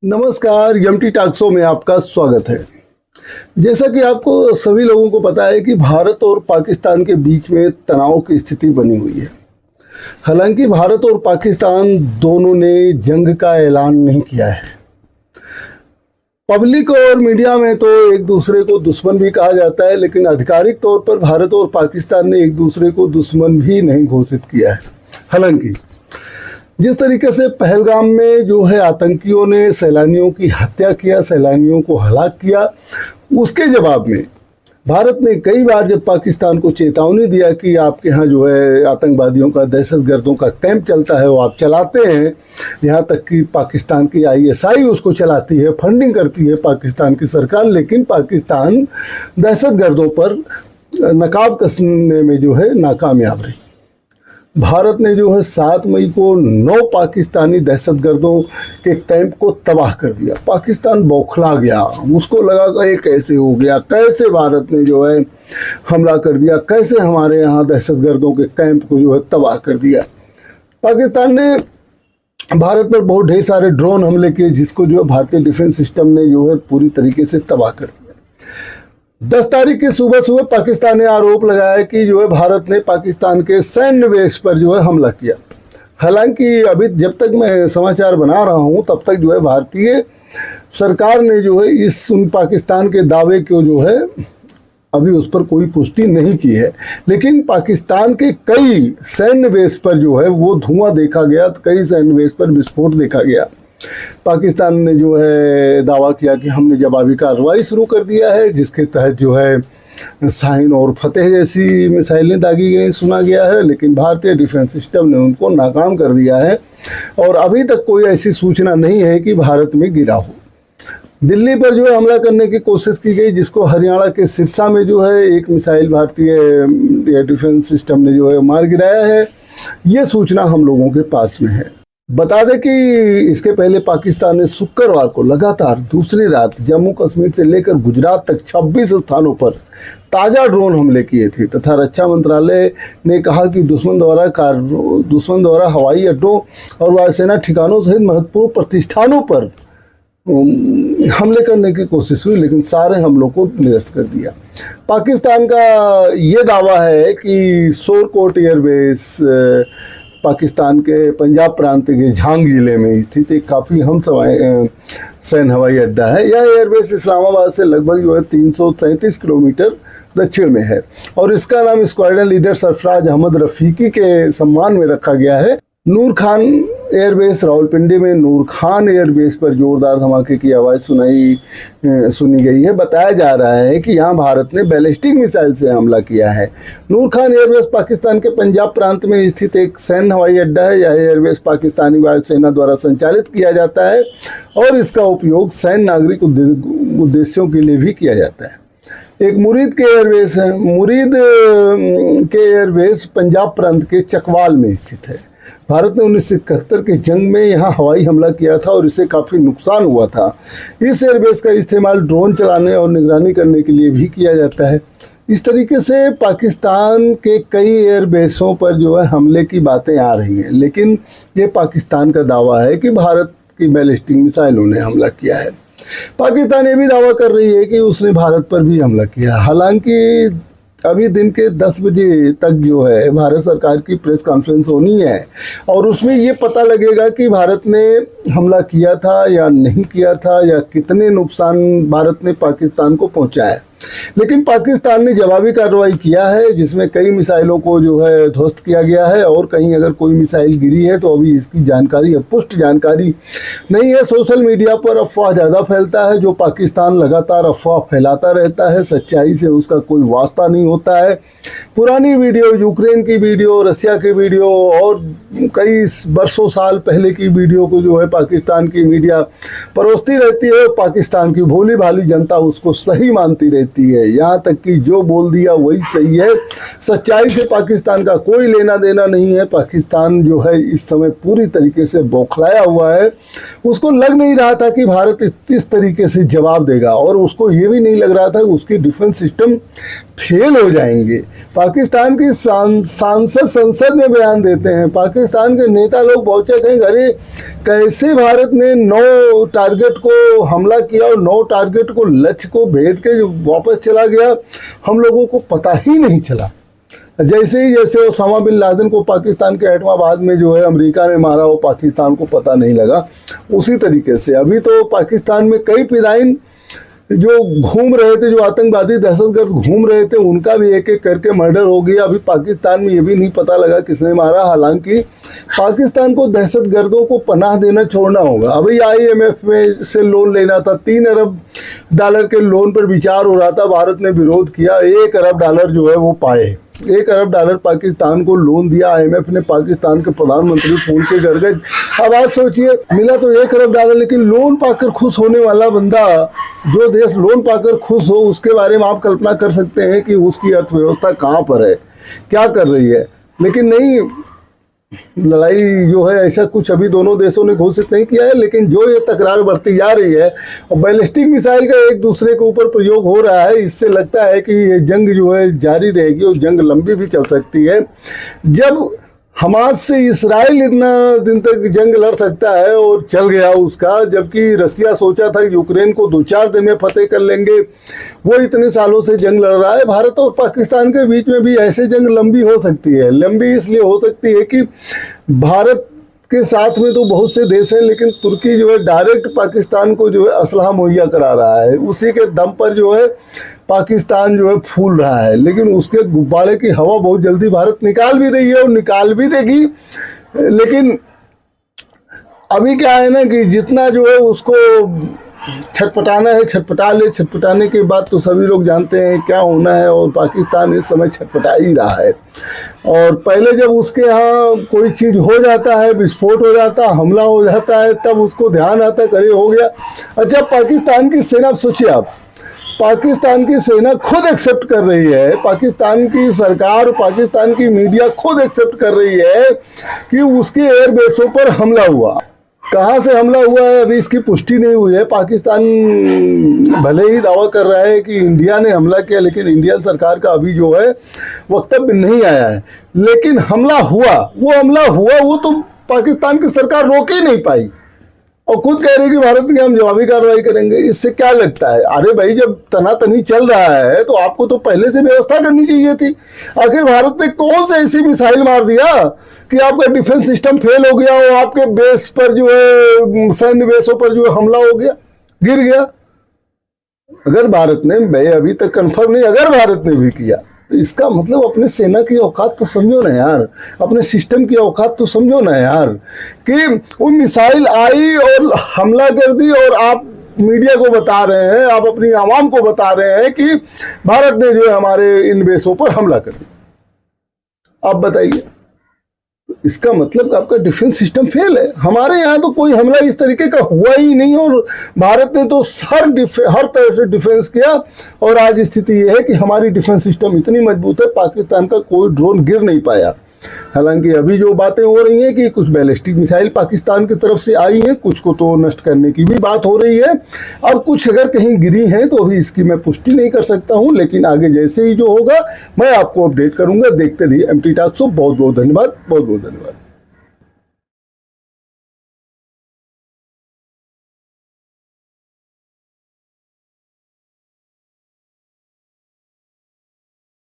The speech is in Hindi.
नमस्कार, एमटी टॉक शो में आपका स्वागत है। जैसा कि आपको सभी लोगों को पता है कि भारत और पाकिस्तान के बीच में तनाव की स्थिति बनी हुई है। हालांकि भारत और पाकिस्तान दोनों ने जंग का ऐलान नहीं किया है। पब्लिक और मीडिया में तो एक दूसरे को दुश्मन भी कहा जाता है, लेकिन आधिकारिक तौर पर भारत और पाकिस्तान ने एक दूसरे को दुश्मन भी नहीं घोषित किया है। हालांकि जिस तरीके से पहलगाम में जो है आतंकियों ने सैलानियों की हत्या किया, सैलानियों को हलाक किया, उसके जवाब में भारत ने कई बार जब पाकिस्तान को चेतावनी दिया कि आपके यहाँ जो है आतंकवादियों का, दहशतगर्दों का कैंप चलता है, वो आप चलाते हैं, यहाँ तक कि पाकिस्तान की ISI उसको चलाती है, फंडिंग करती है पाकिस्तान की सरकार, लेकिन पाकिस्तान दहशतगर्दों पर नकाब कसने में जो है नाकामयाब रही। भारत ने जो है 7 मई को 9 पाकिस्तानी दहशतगर्दों के कैंप को तबाह कर दिया। पाकिस्तान बौखला गया, उसको लगा कि ये कैसे हो गया, कैसे भारत ने जो है हमला कर दिया, कैसे हमारे यहाँ दहशतगर्दों के कैंप को जो है तबाह कर दिया। पाकिस्तान ने भारत पर बहुत ढेर सारे ड्रोन हमले किए, जिसको जो है भारतीय डिफेंस सिस्टम ने जो है पूरी तरीके से तबाह कर दिया। 10 तारीख की सुबह पाकिस्तान ने आरोप लगाया कि जो है भारत ने पाकिस्तान के सैन्य बेस पर जो है हमला किया। हालांकि अभी जब तक मैं समाचार बना रहा हूं तब तक जो है भारतीय सरकार ने जो है इस पाकिस्तान के दावे को जो है अभी उस पर कोई पुष्टि नहीं की है। लेकिन पाकिस्तान के कई सैन्य बेस पर जो है वो धुआं देखा गया, कई सैन्य बेस पर विस्फोट देखा गया। पाकिस्तान ने जो है दावा किया कि हमने जवाबी कार्रवाई शुरू कर दिया है, जिसके तहत जो है शाहीन और फतेह जैसी मिसाइलें दागी गई सुना गया है, लेकिन भारतीय डिफेंस सिस्टम ने उनको नाकाम कर दिया है और अभी तक कोई ऐसी सूचना नहीं है कि भारत में गिरा हो। दिल्ली पर जो है हमला करने की कोशिश की गई, जिसको हरियाणा के सिरसा में जो है एक मिसाइल भारतीय एयर डिफेंस सिस्टम ने जो है मार गिराया है। ये सूचना हम लोगों के पास में है। बता दें कि इसके पहले पाकिस्तान ने शुक्रवार को लगातार दूसरी रात जम्मू कश्मीर से लेकर गुजरात तक 26 स्थानों पर ताज़ा ड्रोन हमले किए थे तथा रक्षा मंत्रालय ने कहा कि दुश्मन द्वारा हवाई अड्डों और वायुसेना ठिकानों सहित महत्वपूर्ण प्रतिष्ठानों पर हमले करने की कोशिश हुई, लेकिन सारे हमलों को निरस्त कर दिया। पाकिस्तान का ये दावा है कि सोरकोट एयरबेस पाकिस्तान के पंजाब प्रांत के झांग जिले में स्थित एक काफ़ी हम सैन्य हवाई अड्डा है। यह एयरबेस इस्लामाबाद से लगभग जो है 337 किलोमीटर दक्षिण में है और इसका नाम स्क्वाड्रन लीडर सरफराज अहमद रफ़ीकी के सम्मान में रखा गया है। नूर खान एयरबेस रावलपिंडी में नूर खान एयरबेस पर जोरदार धमाके की आवाज़ सुनी गई है। बताया जा रहा है कि यहाँ भारत ने बैलिस्टिक मिसाइल से हमला किया है। नूर खान एयरबेस पाकिस्तान के पंजाब प्रांत में स्थित एक सैन्य हवाई अड्डा है। यह एयरबेस पाकिस्तानी वायुसेना द्वारा संचालित किया जाता है और इसका उपयोग सैन्य नागरिक उद्देश्यों के लिए भी किया जाता है। एक मुरीद के एयरबेस है। मुरीद के एयरबेस पंजाब प्रांत के चकवाल में स्थित है। भारत ने 1971 के जंग में यहाँ हवाई हमला किया था और इससे काफ़ी नुकसान हुआ था। इस एयरबेस का इस्तेमाल ड्रोन चलाने और निगरानी करने के लिए भी किया जाता है। इस तरीके से पाकिस्तान के कई एयरबेसों पर जो है हमले की बातें आ रही हैं, लेकिन ये पाकिस्तान का दावा है कि भारत की बैलिस्टिक मिसाइलों ने हमला किया है। पाकिस्तान ये भी दावा कर रही है कि उसने भारत पर भी हमला किया। हालांकि अभी दिन के 10 बजे तक जो है भारत सरकार की प्रेस कॉन्फ्रेंस होनी है और उसमें ये पता लगेगा कि भारत ने हमला किया था या नहीं किया था या कितने नुकसान भारत ने पाकिस्तान को पहुंचाया। लेकिन पाकिस्तान ने जवाबी कार्रवाई किया है, जिसमें कई मिसाइलों को जो है ध्वस्त किया गया है और कहीं अगर कोई मिसाइल गिरी है तो अभी इसकी जानकारी या पुष्ट जानकारी नहीं है। सोशल मीडिया पर अफवाह ज़्यादा फैलता है, जो पाकिस्तान लगातार अफवाह फैलाता रहता है, सच्चाई से उसका कोई वास्ता नहीं होता है। पुरानी वीडियो, यूक्रेन की वीडियो, रसिया की वीडियो और कई वर्षों साल पहले की वीडियो को जो है पाकिस्तान की मीडिया परोसती रहती है। पाकिस्तान की भोली भाली जनता उसको सही मानती रहती है। है। यहाँ तक कि जो बोल दिया वही सही है। सच्चाई से पाकिस्तान का कोई लेना देना नहीं है। पाकिस्तान जो है इस समय पूरी तरीके से बौखलाया हुआ है। उसको लग नहीं रहा था कि भारत इस तरीके से जवाब देगा, और उसको ये भी नहीं लग रहा था कि उसकी डिफेंस सिस्टम फेल हो जाएंगे। पाकिस्तान की सांसद संसद में बयान देते हैं, पाकिस्तान के नेता लोग पहुंचे कहीं, अरे कैसे भारत ने 9 टारगेट को हमला किया और 9 टारगेट को लक्ष्य को भेद के वापस चला गया, हम लोगों को पता ही नहीं चला। जैसे ओसामा बिन लादेन को पाकिस्तान के एटमाबाद में जो है अमेरिका ने मारा, वो पाकिस्तान को पता नहीं लगा, उसी तरीके से अभी तो पाकिस्तान में कई फिदाइन जो घूम रहे थे, जो आतंकवादी दहशतगर्द घूम रहे थे, उनका भी एक एक करके मर्डर हो गया। अभी पाकिस्तान में ये भी नहीं पता लगा किसने मारा। हालांकि पाकिस्तान को दहशतगर्दों को पनाह देना छोड़ना होगा। अभी IMF में से लोन लेना था, $3 अरब के लोन पर विचार हो रहा था, भारत ने विरोध किया, $1 अरब जो है वो पाए। $1 अरब पाकिस्तान को लोन दिया IMF ने, पाकिस्तान के प्रधानमंत्री फोन के घर गए। अब आप सोचिए, मिला तो $1 अरब, लेकिन लोन पाकर खुश होने वाला बंदा, जो देश लोन पाकर खुश हो, उसके बारे में आप कल्पना कर सकते हैं कि उसकी अर्थव्यवस्था कहाँ पर है, क्या कर रही है। लेकिन नहीं, लड़ाई जो है ऐसा कुछ अभी दोनों देशों ने घोषित नहीं किया है, लेकिन जो ये तकरार बढ़ती जा रही है और बैलिस्टिक मिसाइल का एक दूसरे के ऊपर प्रयोग हो रहा है, इससे लगता है कि ये जंग जो है जारी रहेगी और जंग लंबी भी चल सकती है। जब हमास से इजराइल इतना दिन तक जंग लड़ सकता है और चल गया उसका, जबकि रसिया सोचा था कि यूक्रेन को 2-4 दिन में फतेह कर लेंगे, वो इतने सालों से जंग लड़ रहा है। भारत और पाकिस्तान के बीच में भी ऐसे जंग लंबी हो सकती है। लंबी इसलिए हो सकती है कि भारत के साथ में तो बहुत से देश हैं, लेकिन तुर्की जो है डायरेक्ट पाकिस्तान को जो है असलहा मुहैया करा रहा है। उसी के दम पर जो है पाकिस्तान जो है फूल रहा है, लेकिन उसके गुब्बारे की हवा बहुत जल्दी भारत निकाल भी रही है और निकाल भी देगी। लेकिन अभी क्या है ना कि जितना जो है उसको छटपटाना है, छटपटा ले। छटपटाने के बाद तो सभी लोग जानते हैं क्या होना है, और पाकिस्तान इस समय छटपटा ही रहा है। और पहले जब उसके यहाँ कोई चीज़ हो जाता है, विस्फोट हो जाता, हमला हो जाता है, तब उसको ध्यान आता है, अरे हो गया। अच्छा, पाकिस्तान की सेना, सोचिए आप, पाकिस्तान की सेना खुद एक्सेप्ट कर रही है, पाकिस्तान की सरकार, पाकिस्तान की मीडिया खुद एक्सेप्ट कर रही है कि उसके एयरबेसों पर हमला हुआ। कहाँ से हमला हुआ है अभी इसकी पुष्टि नहीं हुई है। पाकिस्तान भले ही दावा कर रहा है कि इंडिया ने हमला किया, लेकिन इंडियन सरकार का अभी जो है वक्तव्य नहीं आया है। लेकिन हमला हुआ, वो तो पाकिस्तान की सरकार रोक ही नहीं पाई, और खुद कह रही कि भारत की हम जवाबी कार्रवाई करेंगे। इससे क्या लगता है? अरे भाई, जब तनातनी चल रहा है तो आपको तो पहले से व्यवस्था करनी चाहिए थी। आखिर भारत ने कौन सा ऐसी मिसाइल मार दिया कि आपका डिफेंस सिस्टम फेल हो गया और आपके बेस पर जो है, सैन्य बेसों पर जो है हमला हो गया, गिर गया। अगर भारत ने, भाई अभी तक कंफर्म नहीं, अगर भारत ने भी किया तो इसका मतलब अपने सेना की औकात तो समझो ना यार, अपने सिस्टम की औकात तो समझो ना यार, कि वो मिसाइल आई और हमला कर दी, और आप मीडिया को बता रहे हैं, आप अपनी आवाम को बता रहे हैं कि भारत ने जो है हमारे इन बेसों पर हमला कर दिया। आप बताइए, इसका मतलब कि आपका डिफेंस सिस्टम फेल है। हमारे यहाँ तो कोई हमला इस तरीके का हुआ ही नहीं, और भारत ने तो हर तरह से डिफेंस किया, और आज स्थिति यह है कि हमारी डिफेंस सिस्टम इतनी मजबूत है, पाकिस्तान का कोई ड्रोन गिर नहीं पाया। हालांकि अभी जो बातें हो रही हैं कि कुछ बैलिस्टिक मिसाइल पाकिस्तान की तरफ से आई हैं, कुछ को तो नष्ट करने की भी बात हो रही है, और कुछ अगर कहीं गिरी हैं तो अभी इसकी मैं पुष्टि नहीं कर सकता हूं। लेकिन आगे जैसे ही जो होगा मैं आपको अपडेट करूंगा। देखते रहिए MT टॉक्स। बहुत बहुत धन्यवाद, बहुत बहुत धन्यवाद।